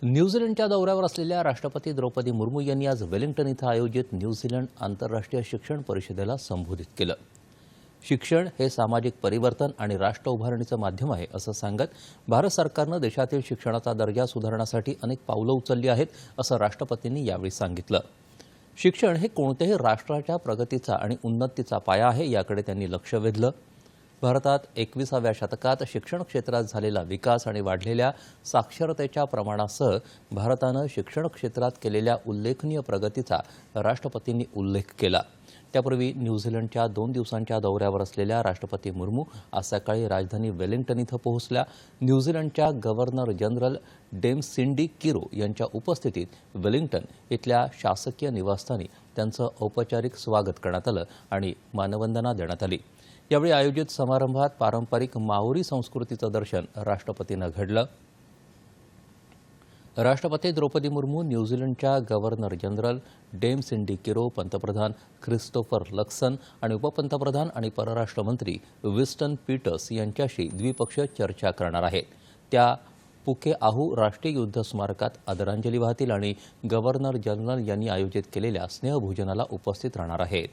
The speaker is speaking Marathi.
न्यूझीलंडच्या दौऱ्यावर असलेल्या राष्ट्रपती द्रौपदी मुर्मू यांनी आज वेलिंग्टन इथं आयोजित न्यूझीलंड आंतरराष्ट्रीय शिक्षण परिषदेला संबोधित केलं। शिक्षण हे सामाजिक परिवर्तन आणि राष्ट्र उभारणीचं माध्यम आहे असं सांगत भारत सरकारनं देशातील शिक्षणाचा दर्जा सुधारण्यासाठी अनेक पावलं उचलली आहेत असं राष्ट्रपतींनी यावेळी सांगितलं। शिक्षण हे कोणत्याही राष्ट्राच्या प्रगतीचा आणि उन्नतीचा पाया आहे याकडे त्यांनी लक्ष वेधलं। भारतात 21व्या शतकात शिक्षण क्षेत्रात झालेला विकास आणि वाढलेल्या साक्षरतेच्या प्रमाणासह भारतानं शिक्षण क्षेत्रात केलेल्या उल्लेखनीय प्रगतीचा राष्ट्रपतींनी उल्लेख केला। त्यापूर्वी न्यूझीलंडच्या 2 दिवसांच्या दौऱ्यावर असलेल्या राष्ट्रपती मुर्मू आज सकाळी राजधानी वेलिंग्टन इथं पोहोचल्या। न्यूझीलंडच्या गव्हर्नर जनरल डेमसिंडी किरो यांच्या उपस्थितीत वेलिंग्टन इथल्या शासकीय निवासस्थानी त्यांचं औपचारिक स्वागत करण्यात आलं आणि मानवंदना देण्यात आली। यावेळी आयोजित समारंभात पारंपरिक माओरी संस्कृतीचं दर्शन राष्ट्रपतींना घडलं। राष्ट्रपती द्रौपदी मुर्मू न्यूझीलंडच्या गव्हर्नर जनरल डेमसिंडी किरो, पंतप्रधान क्रिस्टोफर लक्सन आणि उपपंतप्रधान आणि परराष्ट्र मंत्री विस्टन पीटर्स यांच्याशी द्विपक्षीय चर्चा करणार आहेत। त्या पुकेआहू राष्ट्रीय युद्ध स्मारकात आदरांजली वाहतील आणि गव्हर्नर जनरल यांनी आयोजित केलेल्या स्नेहभोजनाला उपस्थित राहणार आहेत।